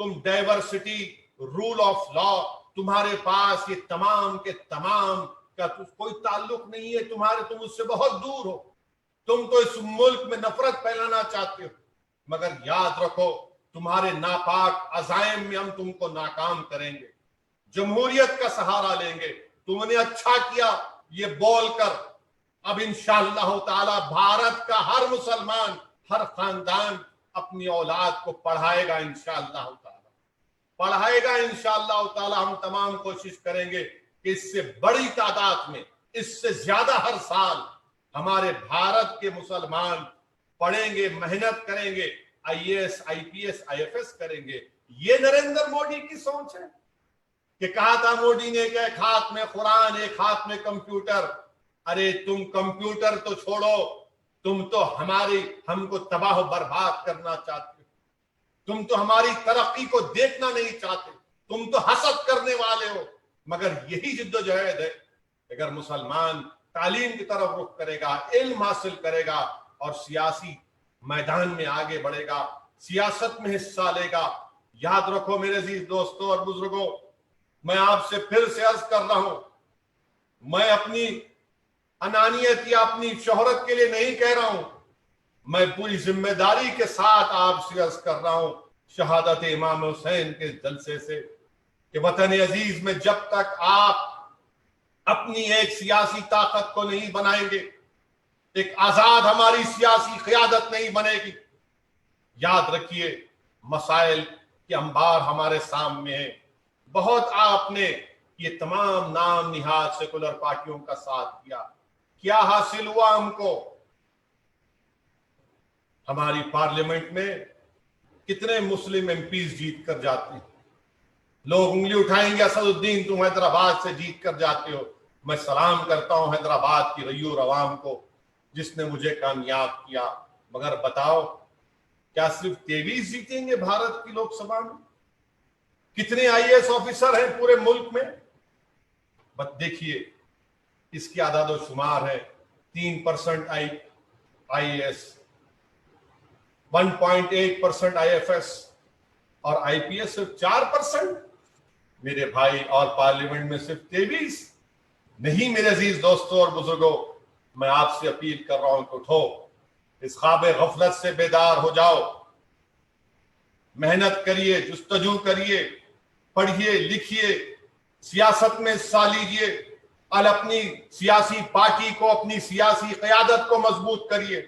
تم ڈائیورسٹی، رول آف لا، تمہارے پاس یہ تمام کے تمام کا کوئی تعلق نہیں ہے، تم اس سے بہت دور ہو، تم تو اس ملک میں نفرت پھیلانا چاہتے ہو، مگر یاد رکھو تمہارے ناپاک عزائم میں ہم تم کو ناکام کریں گے، جمہوریت کا سہارا لیں گے۔ تم نے اچھا کیا یہ بول کر، اب انشاءاللہ تعالی بھارت کا ہر مسلمان، ہر خاندان اپنی اولاد کو پڑھائے گا، انشاءاللہ تعالی پڑھائے گا، انشاءاللہ تعالی ہم تمام کوشش کریں گے کہ اس سے بڑی تعداد میں، اس سے زیادہ ہر سال ہمارے بھارت کے مسلمان پڑھیں گے، محنت کریں گے، I A S, I P S, I F S کریں گے۔ یہ نریندر مودی کی سوچ ہے کہ کہا تھا مودی نے کہ ایک ہاتھ میں قرآن، ایک ہاتھ میں کمپیوٹر۔ ارے تم کمپیوٹر تو چھوڑو، تم تو ہم کو تباہ و برباد کرنا چاہتے ہو، تم تو ہماری ترقی کو دیکھنا نہیں چاہتے، تم تو حسد کرنے والے ہو۔ مگر یہی جدوجہد ہے، اگر مسلمان تعلیم کی طرف رخ کرے گا، علم حاصل کرے گا اور سیاسی میدان میں آگے بڑھے گا، سیاست میں حصہ لے گا۔ یاد رکھو میرے عزیز دوستوں اور بزرگوں، میں آپ سے پھر سے عرض کر رہا ہوں، میں اپنی انانیت یا اپنی شہرت کے لیے نہیں کہہ رہا ہوں، میں پوری ذمہ داری کے ساتھ آپ سے عرض کر رہا ہوں شہادت امام حسین کے جلسے سے، کہ وطن عزیز میں جب تک آپ اپنی ایک سیاسی طاقت کو نہیں بنائیں گے، ایک آزاد ہماری سیاسی قیادت نہیں بنے گی، یاد رکھیے مسائل کے انبار ہمارے سامنے ہیں۔ بہت آپ نے یہ تمام نام نہاد سیکولر پارٹیوں کا ساتھ کیا، کیا حاصل ہوا ہم کو؟ ہماری پارلیمنٹ میں کتنے مسلم ایم پیز جیت کر جاتے ہیں، لوگ انگلی اٹھائیں گے اسد الدین تم حیدرآباد سے جیت کر جاتے ہو۔ میں سلام کرتا ہوں حیدرآباد کی ریور عوام کو جس نے مجھے کامیاب کیا، مگر بتاؤ کیا صرف 23 جیتیں گے بھارت کی لوک سبھا میں؟ کتنے آئی اے ایس آفیسر ہیں پورے ملک میں؟ بس دیکھیے اس کی اعداد و شمار ہے، 3% I A S, 1.8% I F S اور آئی پی ایس صرف 4%۔ میرے بھائی، اور پارلیمنٹ میں صرف 23۔ نہیں میرے عزیز دوستوں اور بزرگوں، میں آپ سے اپیل کر رہا ہوں کہ اٹھو، اس خواب غفلت سے بیدار ہو جاؤ، محنت کریے، جستجو کریے، پڑھیے لکھیے، سیاست میں حصہ لیجیے اور اپنی سیاسی پارٹی کو، اپنی سیاسی قیادت کو مضبوط کریے۔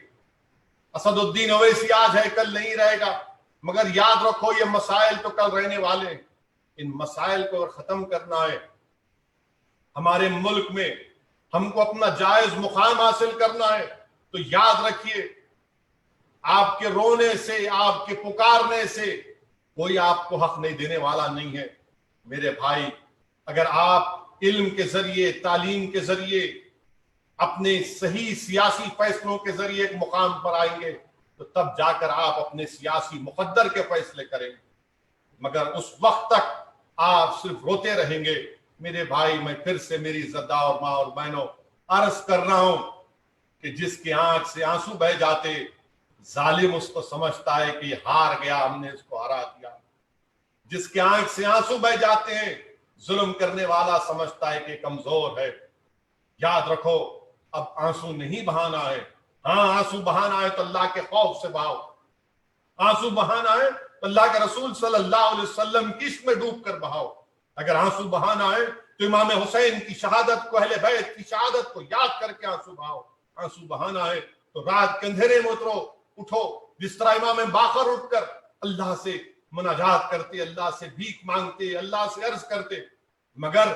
اسد الدین اویسی آج ہے، کل نہیں رہے گا، مگر یاد رکھو یہ مسائل تو کل رہنے والے ہیں۔ ان مسائل کو ختم کرنا ہے، ہمارے ملک میں ہم کو اپنا جائز مقام حاصل کرنا ہے، تو یاد رکھیے آپ کے رونے سے، آپ کے پکارنے سے کوئی آپ کو حق نہیں دینے والا نہیں ہے۔ میرے بھائی، اگر آپ علم کے ذریعے، تعلیم کے ذریعے، اپنے صحیح سیاسی فیصلوں کے ذریعے ایک مقام پر آئیں گے تو تب جا کر آپ اپنے سیاسی مقدر کے فیصلے کریں گے، مگر اس وقت تک آپ صرف روتے رہیں گے۔ میرے بھائی، میں پھر سے میری زدہ اور ماں اور بہنوں عرض کر رہا ہوں کہ جس کی آنکھ سے آنسو بہہ جاتے، ظالم اس کو سمجھتا ہے کہ یہ ہار گیا، ہم نے اس کو ہرا دیا۔ جس کے آنکھ سے آنسو بہہ جاتے ہیں، ظلم کرنے والا سمجھتا ہے کہ کمزور ہے۔ یاد رکھو اب آنسو نہیں بہانا ہے، ہاں آنسو بہانا ہے تو اللہ کے خوف سے بہاؤ، آنسو بہانا ہے تو اللہ کے رسول صلی اللہ علیہ وسلم کی عشق میں ڈوب کر بہاؤ۔ اگر آنسو بہانا ہے تو امام حسین کی شہادت کو، اہل بیت کی شہادت کو یاد کر کے آنسو بہاؤ۔ آنسو بہانا ہے تو رات کے اندھیرے میں اٹھو، جس طرح امام باقر اٹھ کر اللہ سے مناجات کرتے، اللہ سے بھیک مانگتے، اللہ سے عرض کرتے۔ مگر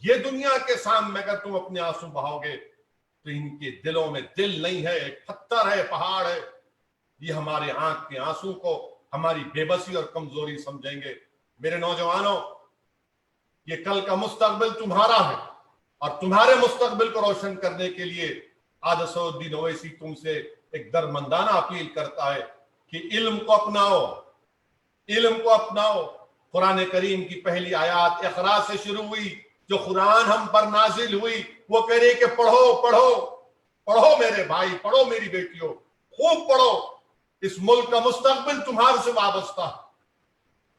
یہ دنیا کے سامنے اگر تم اپنے آنسو بہاؤ گے تو ان کے دلوں میں دل نہیں ہے، ایک پتھر ہے، پہاڑ ہے۔ یہ ہمارے آنکھ کے آنسو کو ہماری بے بسی اور کمزوری سمجھیں گے۔ میرے نوجوانوں، یہ کل کا مستقبل تمہارا ہے، اور تمہارے مستقبل کو روشن کرنے کے لیے آج اسد الدین اویسی تم سے ایک درمندانہ اپیل کرتا ہے کہ علم کو اپناؤ، علم کو اپناؤ۔ قرآن کریم کی پہلی آیات اقرا سے شروع ہوئی، جو قرآن ہم پر نازل ہوئی، وہ کہہ رہی کہ پڑھو پڑھو پڑھو میرے بھائی، پڑھو میری بیٹیوں، خوب پڑھو۔ اس ملک کا مستقبل تمہارے سے وابستہ ہے،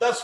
10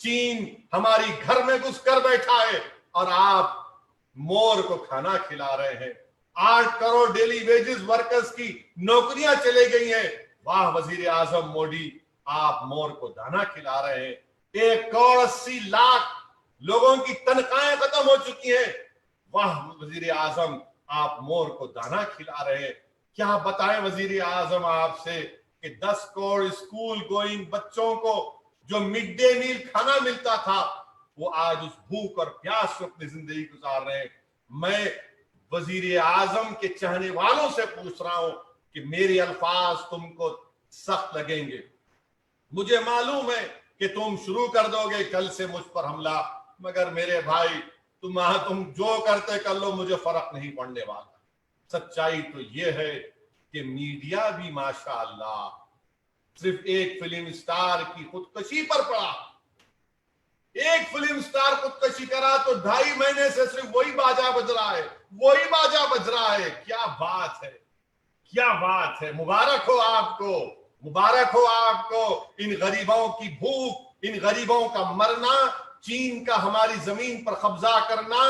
چین ہماری گھر میں گھس کر بیٹھا ہے اور آپ مور کو کھانا کھلا رہے ہیں. 8 کروڑ ڈیلی ویجز ورکرز کی نوکریاں چلے گئی ہیں. واہ وزیر اعظم مودی, آپ مور کو دانا کھلا رہے ہیں. 1,80,00,000 لوگوں کی تنخواہیں ختم ہو چکی ہیں. واہ وزیر اعظم, آپ مور کو دانا کھلا رہے ہیں. کیا بتائیں وزیر اعظم آپ سے کہ 10 کروڑ اسکول گوئنگ بچوں کو جو مڈ ڈے میل کھانا ملتا تھا وہ آج اس بھوک اور پیاس سے اپنی زندگی گزار رہے ہیں. میں وزیر اعظم کے چاہنے والوں سے پوچھ رہا ہوں کہ میرے الفاظ تم کو سخت لگیں گے, مجھے معلوم ہے کہ تم شروع کر دو گے کل سے مجھ پر حملہ, مگر میرے بھائی تم جو کرتے کر لو, مجھے فرق نہیں پڑنے والا. سچائی تو یہ ہے کہ میڈیا بھی ماشاءاللہ صرف ایک فلم سٹار کی خودکشی پر پڑا. ایک فلم سٹار خودکشی کرا تو 2.5 مہینے سے صرف وہی باجا بج رہا ہے, وہی باجا بج رہا ہے. کیا بات ہے, کیا بات ہے. مبارک ہو آپ کو, مبارک ہو آپ کو. ان غریبوں کی بھوک, ان غریبوں کا مرنا, چین کا ہماری زمین پر قبضہ کرنا,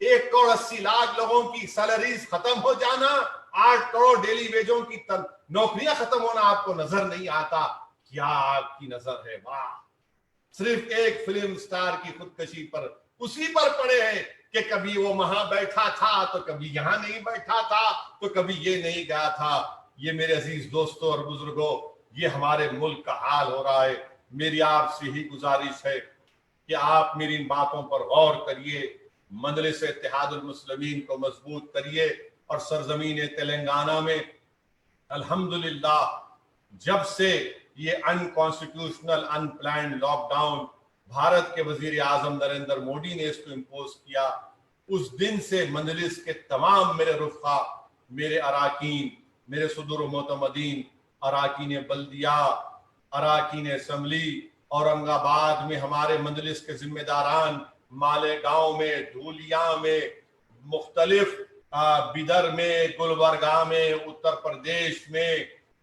1,80,00,000 لوگوں کی سیلریز ختم ہو جانا, 8 کروڑ ڈیلی ویجوں کی نوکریاں ختم ہونا آپ کو نظر نہیں آتا. کیا آپ کی نظر ہے. واہ, صرف ایک فلم سٹار کی خودکشی پر اسی پر پڑے ہیں کہ کبھی وہ وہاں بیٹھا تھا تو کبھی یہاں نہیں بیٹھا تھا تو کبھی یہ نہیں گیا تھا. یہ میرے عزیز دوستوں اور بزرگوں, یہ ہمارے ملک کا حال ہو رہا ہے. میری آپ سے ہی گزارش ہے کہ آپ میری ان باتوں پر غور کریے, مجلس اتحاد المسلمین کو مضبوط کریے, اور سرزمین تلنگانہ میں الحمدللہ جب سے یہ ان کانسٹیٹیوشنل ان پلانڈ لاک ڈاؤن بھارت کے وزیر اعظم نریندر مودی نے اس کو امپوز کیا, اس دن سے مجلس کے تمام میرے رفقا, میرے اراکین, میرے صدور و معتمدین, اراکین بلدیہ, اراکین اسمبلی, اورنگ آباد میں ہمارے مجلس کے ذمہ داران, مالیگاؤں میں, دھولیاں میں, مختلف بیدر میں, گلبرگہ میں, اتر پردیش میں,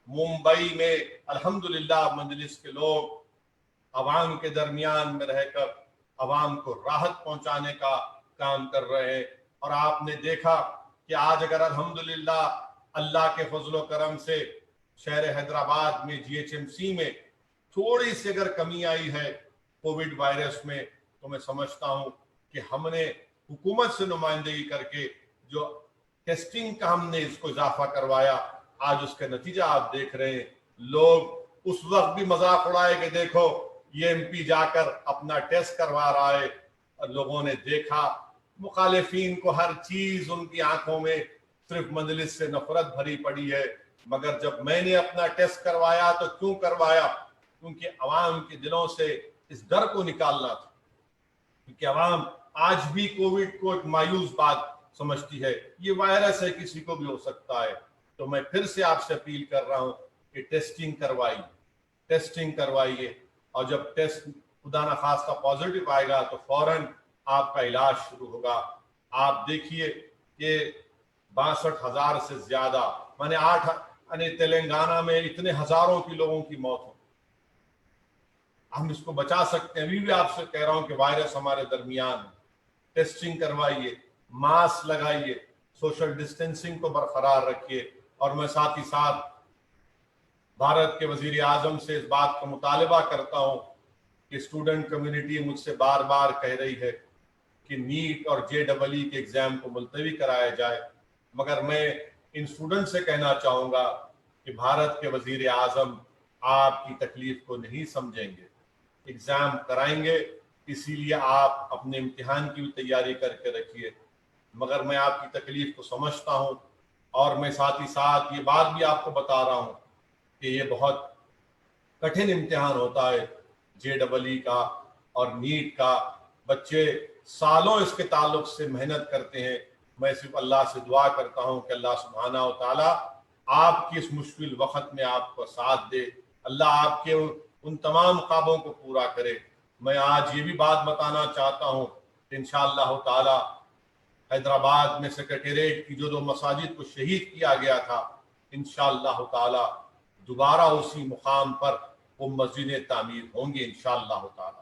ممبئی میں, الحمدللہ مجلس کے لوگ عوام کے درمیان میں رہ کر عوام کو راحت پہنچانے کا کام کر رہے ہیں. اور آپ نے دیکھا کہ آج اگر الحمدللہ اللہ کے فضل و کرم سے شہر حیدرآباد میں GHMC میں تھوڑی سی اگر کمی آئی ہے کووڈ وائرس میں, تو میں سمجھتا ہوں کہ ہم نے حکومت سے نمائندگی کر کے جو ٹیسٹنگ کا ہم نے اس کو اضافہ کروایا, آج اس کا نتیجہ آپ دیکھ رہے ہیں. لوگ اس وقت بھی مذاق اڑائے کہ دیکھو یہ MP جا کر اپنا ٹیسٹ کروا رہا ہے, اور لوگوں نے دیکھا مخالفین کو ہر چیز ان کی آنکھوں میں صرف مجلس سے نفرت بھری پڑی ہے. مگر جب میں نے اپنا ٹیسٹ کروایا تو کیوں کروایا, کیونکہ عوام کے دلوں سے اس ڈر کو نکالنا تھا, کیونکہ عوام آج بھی کووڈ کو ایک مایوس بات سمجھتی ہے, یہ وائرس ہے کسی کو بھی ہو سکتا ہے. تو میں پھر سے آپ سے اپیل کر رہا ہوں کہ ٹیسٹنگ کروائیے, ٹیسٹنگ کروائیے, اور جب ٹیسٹ خدا نخواستہ پازیٹیو آئے گا تو فوراً آپ کا علاج شروع ہوگا. آپ دیکھیے کہ 62,000 سے زیادہ, میں نے تلنگانہ میں اتنے ہزاروں کی لوگوں کی موت ہو. ہم اس کو بچا سکتے ہیں. ابھی بھی آپ سے کہہ رہا ہوں کہ وائرس ہمارے درمیان ہے. ٹیسٹنگ کروائیے, ماسک لگائیے, سوشل ڈسٹینسنگ کو برقرار رکھیے. اور میں ساتھ ہی ساتھ بھارت کے وزیر اعظم سے اس بات کا مطالبہ کرتا ہوں کہ اسٹوڈنٹ کمیونٹی مجھ سے بار بار کہہ رہی ہے کہ نیٹ اور JEE کے ایگزام کو ملتوی کرایا جائے, مگر میں ان اسٹوڈنٹ سے کہنا چاہوں گا کہ بھارت کے وزیر اعظم آپ کی تکلیف کو نہیں سمجھیں گے. ایگزام کرائیں گے, اسی لیے آپ اپنے امتحان کی بھی تیاری کر کے رکھیے, مگر میں آپ کی تکلیف کو سمجھتا ہوں. اور میں ساتھ ہی ساتھ یہ بات بھی آپ کو بتا رہا ہوں کہ یہ بہت کٹھن امتحان ہوتا ہے JEE کا اور نیٹ کا. بچے سالوں اس کے تعلق سے محنت کرتے ہیں. میں صرف اللہ سے دعا کرتا ہوں کہ اللہ سبحانہ و تعالیٰ آپ کی اس مشکل وقت میں آپ کو ساتھ دے, اللہ آپ کے ان تمام خوابوں کو پورا کرے. میں آج یہ بھی بات بتانا چاہتا ہوں کہ انشاءاللہ تعالی حیدرآباد میں سیکریٹریٹ کی جو 2 مساجد کو شہید کیا گیا تھا, انشاءاللہ تعالی دوبارہ اسی مقام پر وہ مسجدیں تعمیر ہوں گی انشاءاللہ تعالی.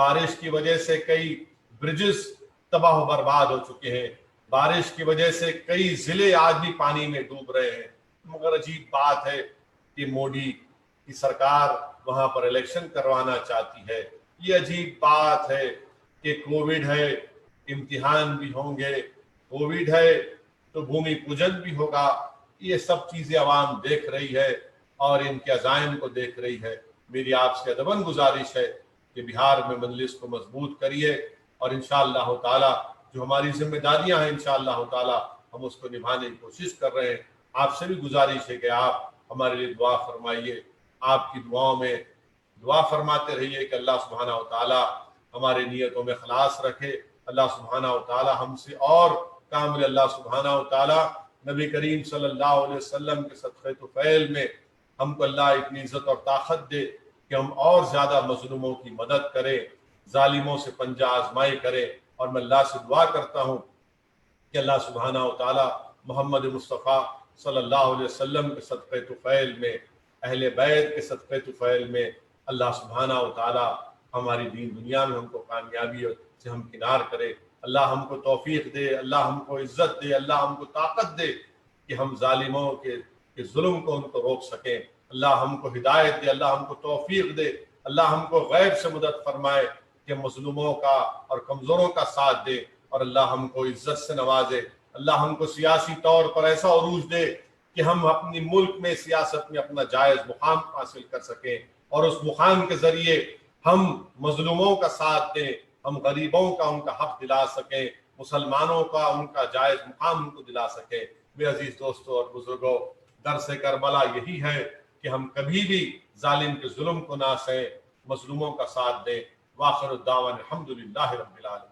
بارش کی وجہ سے کئی برجز تباہ و برباد ہو چکے ہیں، بارش کی وجہ سے کئی ضلع آج بھی پانی میں ڈوب رہے ہیں، مگر عجیب بات ہے کہ مودی کی سرکار وہاں پر الیکشن کروانا چاہتی ہے۔ یہ عجیب بات ہے کہ کووڈ ہے، امتحان بھی ہوں گے، کووڈ ہے تو بھومی پوجن بھی ہوگا، یہ سب چیزیں عوام دیکھ رہی ہے اور ان کے عزائم کو دیکھ رہی ہے۔ میری آپ سے ادباً گزارش ہے کہ بہار میں مجلس کو مضبوط کریے، اور انشاءاللہ تعالی جو ہماری ذمہ داریاں ہیں انشاءاللہ تعالی ہم اس کو نبھانے کی کوشش کر رہے ہیں۔ آپ سے بھی گزارش ہے کہ آپ ہمارے لیے دعا فرمائیے، آپ کی دعاؤں میں دعا فرماتے رہیے کہ اللہ سبحانہ و تعالی ہمارے نیتوں میں خلاص رکھے، اللہ سبحانہ و تعالی ہم سے اور کامل، اللہ سبحانہ و تعالی نبی کریم صلی اللہ علیہ وسلم کے صدقے طفیل میں ہم کو اللہ اتنی عزت اور طاقت دے کہ ہم اور زیادہ مظلوموں کی مدد کریں، ظالموں سے پنجہ آزمائی کریں۔ اور میں اللہ سے دعا کرتا ہوں کہ اللہ سبحانہ و تعالی محمد مصطفیٰ صلی اللہ علیہ وسلم کے صدقے طفیل میں، اہل بیت کے صدقے طفیل میں اللہ سبحانہ و تعالی ہماری دین دنیا میں ہم کو کامیابی سے ہم کنار کرے۔ اللہ ہم کو توفیق دے، اللہ ہم کو عزت دے، اللہ ہم کو طاقت دے کہ ہم ظالموں کے ظلم کو ان کو روک سکیں۔ اللہ ہم کو ہدایت دے، اللہ ہم کو توفیق دے، اللہ ہم کو غیب سے مدد فرمائے کہ مظلوموں کا اور کمزوروں کا ساتھ دے، اور اللہ ہم کو عزت سے نوازے۔ اللہ ہم کو سیاسی طور پر ایسا عروج دے کہ ہم اپنی ملک میں سیاست میں اپنا جائز مقام حاصل کر سکیں، اور اس مقام کے ذریعے ہم مظلوموں کا ساتھ دیں، ہم غریبوں کا ان کا حق دلا سکیں، مسلمانوں کا ان کا جائز مقام ان کو دلا سکیں۔ میرے عزیز دوستوں اور بزرگوں، درس کربلا یہی ہے کہ ہم کبھی بھی ظالم کے ظلم کو نہ سہیں، مظلوموں کا ساتھ دیں۔ وآخر الدعوانا الحمدللہ رب العالمین۔